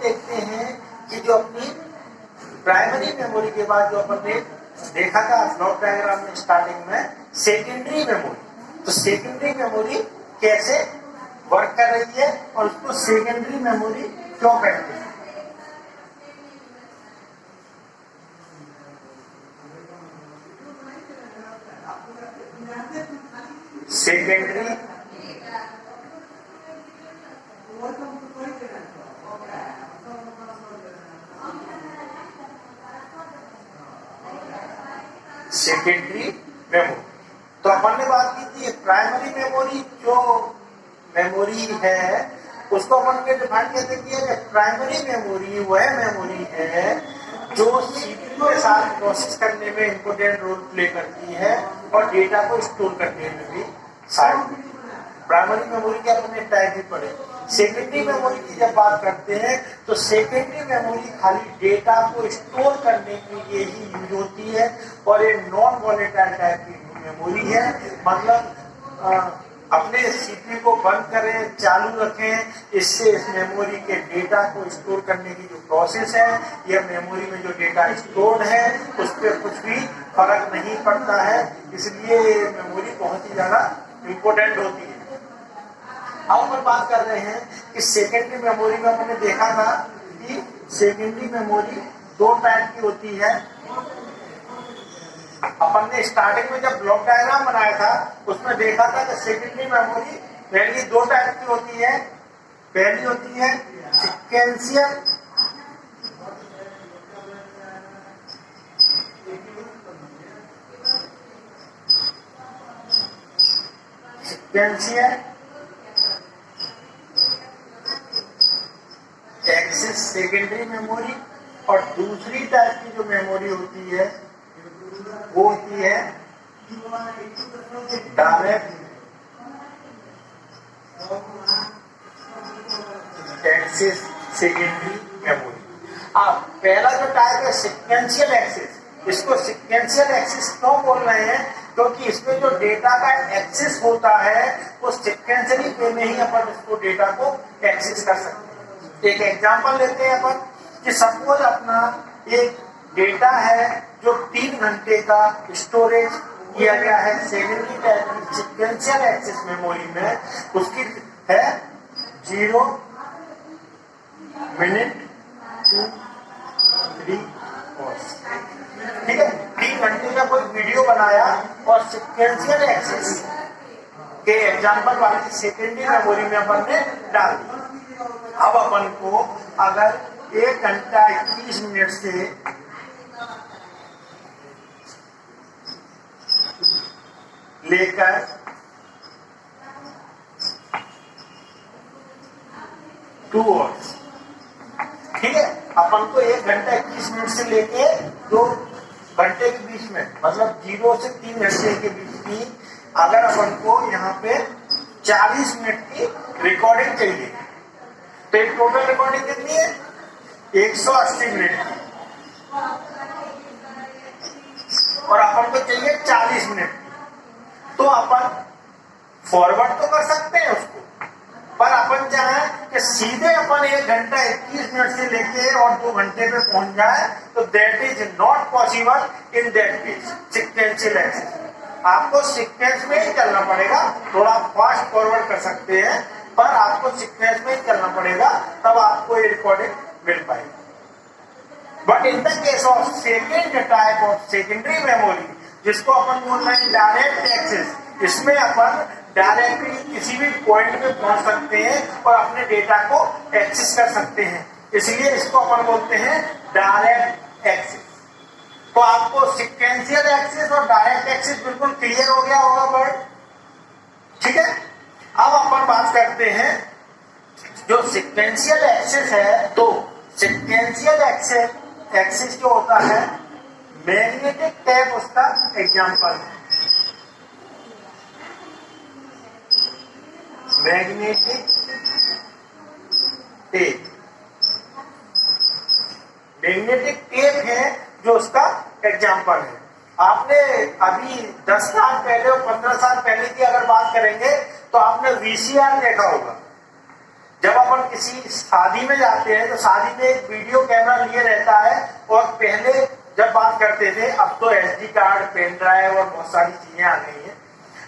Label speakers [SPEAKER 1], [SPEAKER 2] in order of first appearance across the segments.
[SPEAKER 1] देखते हैं कि जो अपनी प्राइमरी मेमोरी के बाद जो अपन ने देखा था ब्लॉक डायग्राम में स्टार्टिंग में सेकेंडरी मेमोरी, तो सेकेंडरी मेमोरी कैसे वर्क कर रही है और उसको सेकेंडरी मेमोरी क्यों कहते हैं। सेकेंडरी सेकेंडरी मेमोरी, तो अपन ने बात की थी प्राइमरी मेमोरी जो मेमोरी है उसको अपन ने डिफाइन कैसे किया कि प्राइमरी मेमोरी वह मेमोरी है जो सीपीयू के साथ प्रोसेस करने में इंपॉर्टेंट रोल प्ले करती है और डेटा को स्टोर करने में भी सहायक। प्राइमरी मेमोरी के अपने टाइप ही पड़े। सेकेंडरी मेमोरी की जब बात करते हैं तो सेकेंडरी मेमोरी खाली डेटा को स्टोर करने के लिए ही यूज होती है और ये नॉन वॉलेटाइल टाइप की मेमोरी है। मतलब अपने सीपीयू को बंद करें चालू रखें, इससे इस मेमोरी के डेटा को स्टोर करने की जो प्रोसेस है यह मेमोरी में जो डेटा स्टोर है उस पर कुछ भी फर्क नहीं पड़ता है, इसलिए मेमोरी बहुत ही ज्यादा इम्पोर्टेंट होती है। अब अपन बात कर रहे हैं कि सेकेंडरी मेमोरी में हमने देखा था कि सेकेंडरी मेमोरी दो टाइप की होती है। अपन ने स्टार्टिंग में जब ब्लॉक डायग्राम बनाया था उसमें देखा था कि सेकेंडरी मेमोरी पहली दो टाइप की होती है। पहली होती है सीक्वेंशियल एक्सिस सेकेंडरी मेमोरी, और दूसरी टाइप की जो मेमोरी होती है वो होती है डायरेक्ट एक्सिस सेकेंडरी मेमोरी। अब पहला जो टाइप है सीक्वेंशियल एक्सिस, इसको सीक्वेंशियल एक्सिस क्यों बोल रहे हैं, क्योंकि इसमें जो डेटा का एक्सेस होता है वो सीक्वेंशियली वे में ही अपन इसको डेटा को एक्सेस कर सकते हैं। एक एग्जांपल लेते हैं अपन कि सपोज अपना एक डेटा है जो 3 घंटे का स्टोरेज किया गया है सेकेंडरी टाइप की सीक्वेंशियल एक्सेस मेमोरी में, उसकी है 0 मिनट 2 3 hours। ठीक है, 3 घंटे का कोई वीडियो बनाया और सीक्वेंशियल एक्सेस के एग्जांपल वाली सेकेंडरी मेमोरी में अपन ने डाल दिया। अब अपन को अगर 1 घंटा 21 मिनट से लेकर 2 hours, ठीक है, अपन को 1 घंटा 21 मिनट से लेके 2 घंटे के बीच में, मतलब 0 से 3 घंटे के बीच की अगर अपन को यहाँ पे 40 मिनट की रिकॉर्डिंग चाहिए तो एक टोटल रिकॉर्डिंग कितनी है 180 मिनट की, और अपन को चाहिए 40 मिनट, तो अपन फॉरवर्ड तो कर सकते हैं उसको, पर अपन चाहें कि सीधे अपन 1 घंटा 21 मिनट से लेके और 2 घंटे पे पहुंच जाए तो that is not possible in that case sequential access. आपको सीक्वेंस में ही चलना पड़ेगा, थोड़ा फास्ट फॉरवर्ड कर सकते हैं पर आपको सीक्वेंस में ही चलना पड़ेगा, तब आपको ये रिकॉर्डिंग मिल पाएगी। But in the case of second type of secondary memory जिसको अपन बोल रहे हैं डायरेक्ट एक्सेस, इसमें अपन डायरेक्टली किसी भी पॉइंट पे पहुंच सकते हैं और अपने डेटा को एक्सेस कर सकते हैं, इसलिए इसको अपन बोलते हैं डायरेक्ट एक्सेस। तो आपको सीक्वेंशियल एक्सेस और डायरेक्ट एक्सेस बिल्कुल क्लियर हो गया होगा वर्ड, ठीक है। अब अपन बात करते हैं जो सीक्वेंशियल एक्सेस है, तो सीक्वेंशियल एक्सेस जो होता है मैग्नेटिक टेप उसका एग्जांपल है। मैग्नेटिक टेप, मैग्नेटिक टेप है जो उसका एग्जांपल है। आपने अभी 10 साल पहले और 15 साल पहले की अगर बात करेंगे तो आपने वीसीआर देखा होगा। जब अपन किसी शादी में जाते हैं तो शादी में एक वीडियो कैमरा लिए रहता है, और पहले जब बात करते थे, अब तो एसडी कार्ड, पेन ड्राइव और बहुत सारी चीजें आ गई हैं,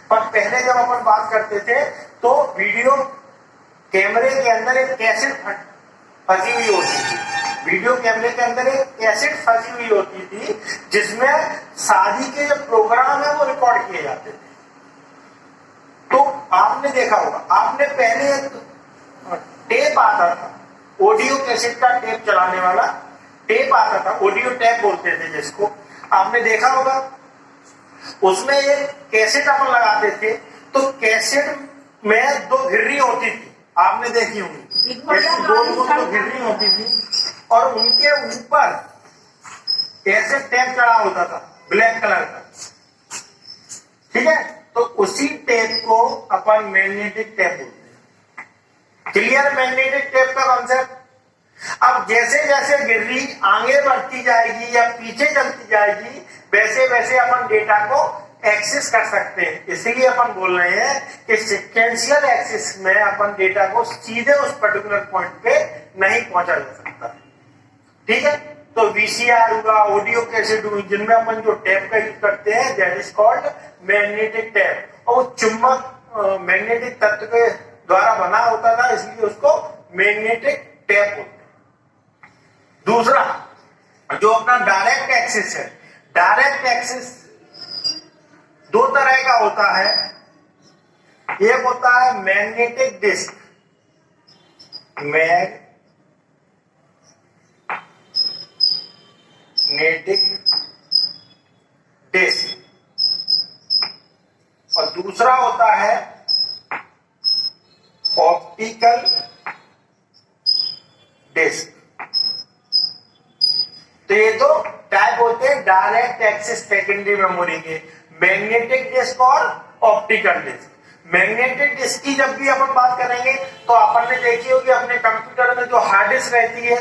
[SPEAKER 1] पर पहले जब अपन बात करते थे तो वीडियो कैमरे के अंदर एक कैसेट फंसी हुई होती थी। वीडियो कैमरे के अंदर एक कैसेट फंसी हुई होती थी जिसमें शादी के जो प्रोग्राम है वो रिकॉर्ड किए जाते थे। तो आपने देखा होगा, आपने पहले एक टेप आता था, ऑडियो कैसेट का टेप चलाने वाला टेप आता था, ऑडियो टेप बोलते थे जिसको, आपने देखा होगा। उसमें एक कैसेट अपन लगाते थे, तो कैसेट में दो घिर्री होती थी, आपने देखी होंगी, ऐसी दो घिर्री होती थी, और उनके ऊपर ऐसे टेप चढ़ा होता था ब्लैक कलर का, ठीक है। तो उसी टेप को अपन मैग्नेटिक टेप बोलते हैं। क्लियर? मैग्नेटिक टेप का कॉन्सेप्ट। अब जैसे जैसे गिर्री आगे बढ़ती जाएगी या पीछे चलती जाएगी, वैसे वैसे अपन डेटा को एक्सेस कर सकते हैं। इसलिए अपन बोल रहे हैं कि सीक्वेंशियल एक्सेस में अपन डेटा को सीधे उस पर्टिकुलर पॉइंट पे नहीं पहुंचा जा सकता, ठीक है। तो वीसीआर हुआ, ऑडियो कैसेट हुई, जिनमें अपन जो टेप का यूज करते हैं, that is called magnetic tape, और वो चुंबक मैग्नेटिक तत्व के द्वारा बना होता था, इसलिए उसको मैग्नेटिक टेप बोलते हैं। दूसरा जो अपना डायरेक्ट एक्सेस है, डायरेक्ट एक्सेस दो तरह का होता है। एक होता है मैग्नेटिक डिस्क, मैग्नेटिक डिस्क, और दूसरा होता है ऑप्टिकल डिस्क। तो ये दो टाइप होते हैं डायरेक्ट एक्सेस सेकेंडरी मेमोरी के, मैग्नेटिक डिस्क और ऑप्टिकल डिस्क। मैग्नेटिक डिस्क की जब भी अपन बात करेंगे तो अपन ने देखी होगी अपने कंप्यूटर में जो हार्ड डिस्क रहती है,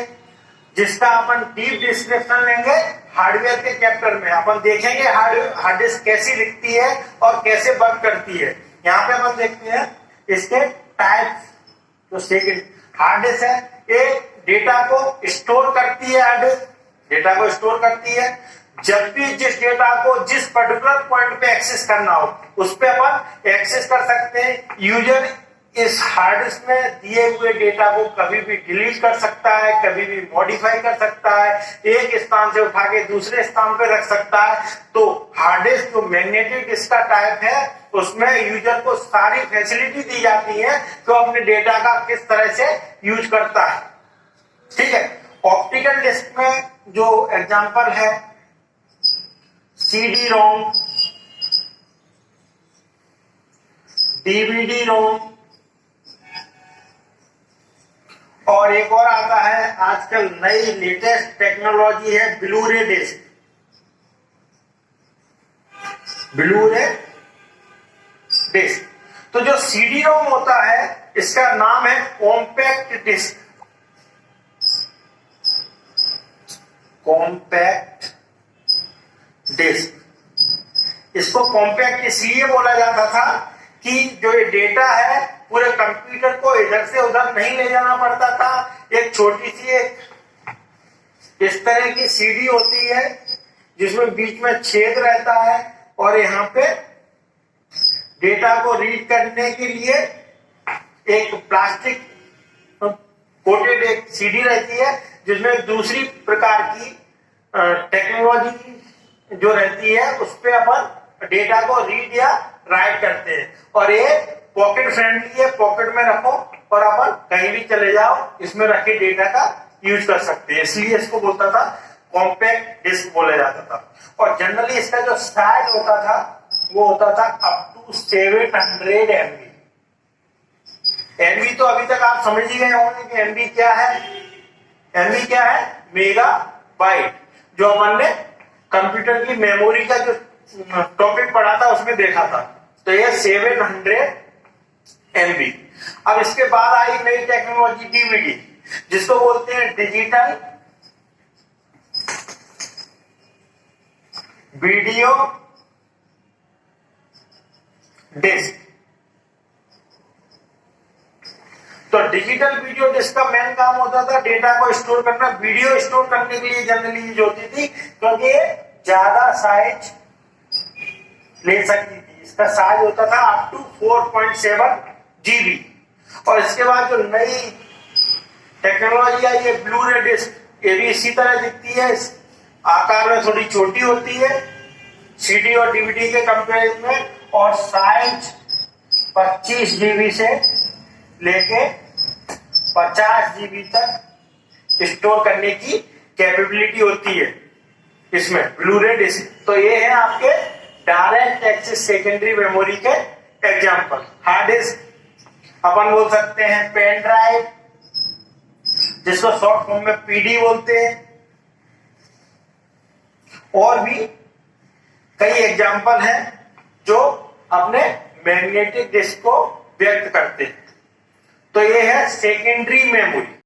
[SPEAKER 1] जिसका अपन डीप डिस्क्रिप्शन लेंगे हार्डवेयर के चैप्टर में, अपन देखेंगे हार्ड डिस्क कैसी दिखती है और कैसे वर्क करती है। यहाँ पे अपन देखते हैं इसके टाइप्स। जो सेकंड हार्ड डिस्क है, एक डेटा को स्टोर करती है, हार्ड डिस्क डेटा को स्टोर करती है। जब भी जिस डेटा को जिस पर्टिकुलर पॉइंट पे एक्सेस करना हो, उस पे अपन एक्सेस कर सकते हैं। यूजर इस हार्ड डिस्क में दिए हुए डेटा को कभी भी डिलीट कर सकता है, कभी भी मॉडिफाई कर सकता है, एक स्थान से उठा के दूसरे स्थान पे रख सकता है। तो हार्ड डिस्क जो मैग्नेटिक डिस्क का टाइप है, उसमें यूजर को सारी फैसिलिटी दी जाती है तो अपने डेटा का किस तरह से यूज करता है, ठीक है। ऑप्टिकल डिस्क में जो एग्जांपल है सीडी रोम, डीवीडी रोम, और एक और आता है आजकल नई लेटेस्ट टेक्नोलॉजी है blu ray disc. Blu ray disc. तो जो सीडी रोम होता है, इसका नाम है कॉम्पैक्ट डिस्क। Compact disc. इसको कॉम्पैक्ट इसलिए बोला जाता था कि जो ये डेटा है पूरे कंप्यूटर को इधर से उधर नहीं ले जाना पड़ता था। एक छोटी सी एक इस तरह की सीडी होती है जिसमें बीच में छेद रहता है, और यहाँ पे डेटा को रीड करने के लिए एक प्लास्टिक कोटेड एक सीडी रहती है, जिसमें दूसरी प्रकार की टेक्नोलॉजी जो रहती है उस पे अपन डेटा को रीड या राइट करते हैं। और ये पॉकेट फ्रेंडली है, पॉकेट में रखो और अपन कहीं भी चले जाओ, इसमें रखे डेटा का यूज कर सकते हैं। इसलिए इसको बोलता था कॉम्पैक्ट डिस्क बोला जाता था। और जनरली इसका जो साइज होता था वो होता था अप टू 700 MB। एमबी तो अभी तक आप समझ ही गए होंगे कि एमबी क्या है। एमबी क्या है? Mega bite. जो अपन ने कंप्यूटर की मेमोरी का जो टॉपिक पढ़ा था उसमें देखा था। तो ये 700 MB। अब इसके बाद आई नई टेक्नोलॉजी डीवीडी, जिसको बोलते हैं डिजिटल वीडियो डिस्क। तो डिजिटल वीडियो डिस्क का मेन काम होता था डेटा को स्टोर करना, वीडियो स्टोर करने के लिए जनरली यूज होती थी क्योंकि ये ज्यादा साइज ले सकती थी। इसका साइज होता था अप टू 4.7 GB। और इसके बाद जो नई टेक्नोलॉजी आई है ब्लू रे डिस्क, ये भी इसी तरह दिखती है, इस आकार में थोड़ी छोटी होती है सीडी और डीवीडी के कंपैरिजन में, और साइज 25 GB से लेके 50 GB तक स्टोर करने की कैपेबिलिटी होती है इसमें ब्लू रे डिस्क। तो ये है आपके डायरेक्ट एक्सेस सेकेंडरी मेमोरी के एग्जांपल। हार्ड डिस्क अपन बोल सकते हैं, पेन ड्राइव जिसको शॉर्ट फॉर्म में पीडी बोलते हैं, और भी कई एग्जांपल हैं जो अपने मैग्नेटिक डिस्क को व्यक्त करते हैं। तो ये है सेकेंडरी मेमोरी।